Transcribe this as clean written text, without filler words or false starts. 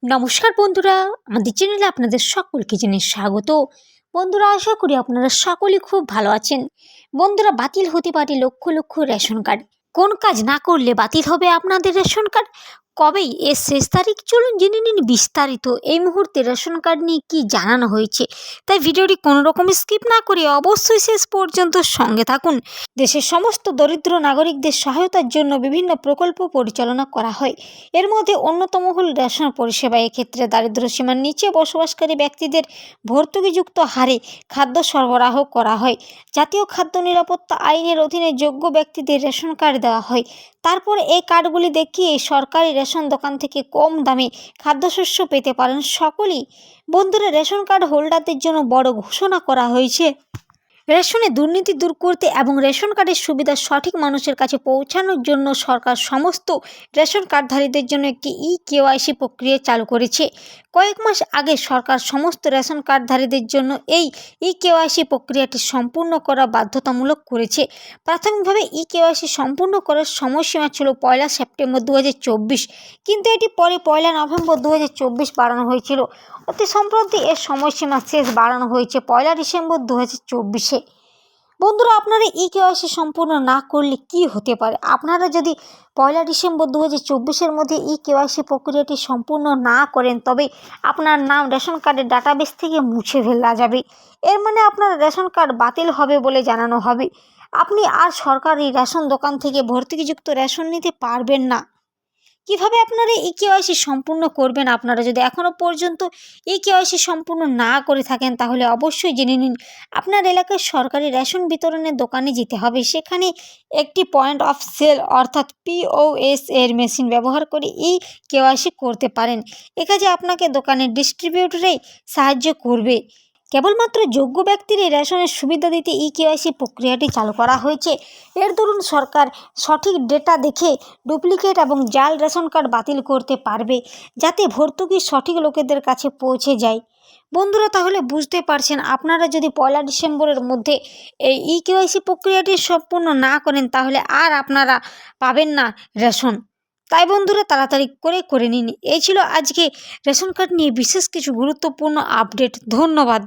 নমস্কার বন্ধুরা, আমাদের চ্যানেলে আপনাদের সকলকে জানাই স্বাগত। বন্ধুরা, আশা করি আপনারা সকলেই খুব ভালো আছেন। বন্ধুরা, বাতিল হতে পারে লক্ষ লক্ষ রেশন কার্ড। কোন কাজ না করলে বাতিল হবে আপনাদের রেশন কার্ড? কবেই এর শেষ তারিখ? চলুন জেনে নিন বিস্তারিত। এই মুহূর্তে রেশন কার্ড নিয়ে কি জানানো হয়েছে, তাই ভিডিওটি কোনো রকম স্কিপ না করে অবশ্যই শেষ পর্যন্ত সঙ্গে থাকুন। দেশের সমস্ত দরিদ্র নাগরিকদের সহায়তার জন্য বিভিন্ন প্রকল্প পরিচালনা করা হয়। এর মধ্যে অন্যতম হল রেশন পরিষেবা। এক্ষেত্রে দারিদ্র্য সীমার নিচে বসবাসকারী ব্যক্তিদের ভর্তুকিযুক্ত হারে খাদ্য সরবরাহ করা হয়। জাতীয় খাদ্য নিরাপত্তা আইনের অধীনে যোগ্য ব্যক্তিদের রেশন কার্ড দেওয়া হয়। তারপর এই কার্ডগুলি দেখিয়ে সরকারি রেশন দোকান থেকে কম দামে খাদ্যশস্য পেতে পারেন সকলেই। বন্ধুরা, রেশন কার্ড হোল্ডারদের জন্য বড় ঘোষণা করা হয়েছে। রেশনে দুর্নীতি দূর করতে এবং রেশন কার্ডের সুবিধা সঠিক মানুষের কাছে পৌঁছানোর জন্য সরকার সমস্ত রেশন কার্ডধারীদের জন্য একটি কেওয়াইসি প্রক্রিয়া চালু করেছে। কয়েক মাস আগে সরকার সমস্ত রেশন কার্ডধারীদের জন্য এই কেওয়াইসি প্রক্রিয়াটি সম্পূর্ণ করা বাধ্যতামূলক করেছে। প্রাথমিকভাবে কেওয়াইসি সম্পূর্ণ করার সময়সীমা ছিল 1 সেপ্টেম্বর 2024, কিন্তু এটি পরে 1 নভেম্বর 2024 বাড়ানো হয়েছিল। অতি সম্প্রতি এর সময়সীমা শেষ বাড়ানো হয়েছে 1 ডিসেম্বর 2024-এ। বন্ধুরা, আপনারা কেওয়াইসি সম্পূর্ণ না করলে কি হতে পারে? আপনারা যদি 1 ডিসেম্বর 2024-এর মধ্যে কেওয়াইসি প্রক্রিয়াটি সম্পূর্ণ না করেন, তবে আপনার নাম রেশন কার্ডের ডাটাবেস থেকে মুছে ফেলা যাবে। এর মানে আপনার রেশন কার্ড বাতিল হবে বলে জানানো হবে। আপনি আর সরকারি রেশন দোকান থেকে ভর্তুকিযুক্ত রেশন নিতে পারবেন না। কিভাবে আপনারা কেওয়াইসি সম্পূর্ণ করবেন? আপনারা যদি এখনও পর্যন্ত কেওয়াইসি সম্পূর্ণ না করে থাকেন, তাহলে অবশ্যই জেনে নিন আপনার এলাকায় সরকারি রেশন বিতরণের দোকানে যেতে হবে। সেখানে একটি পয়েন্ট অফ সেল অর্থাৎ POS এর মেশিন ব্যবহার করে কেওয়াইসি করতে পারেন। একাজে আপনাকে দোকানের ডিস্ট্রিবিউটরেই সাহায্য করবে। কেবলমাত্র যোগ্য ব্যক্তির রেশনের সুবিধা দিতে কেওয়াইসি প্রক্রিয়াটি চালু করা হয়েছে। এর দরুন সরকার সঠিক ডেটা দেখে ডুপ্লিকেট এবং জাল রেশন কার্ড বাতিল করতে পারবে, যাতে ভর্তুকি সঠিক লোকেদের কাছে পৌঁছে যায়। বন্ধুরা, তাহলে বুঝতে পারছেন, আপনারা যদি 1 ডিসেম্বরের মধ্যে এই কেওয়াইসি প্রক্রিয়াটি সম্পূর্ণ না করেন, তাহলে আর আপনারা পাবেন না রেশন। তাই বন্ধুরা, তাড়াতাড়ি করে নিন। এই ছিল আজকে রেশন কার্ড নিয়ে বিশেষ কিছু গুরুত্বপূর্ণ আপডেট। ধন্যবাদ।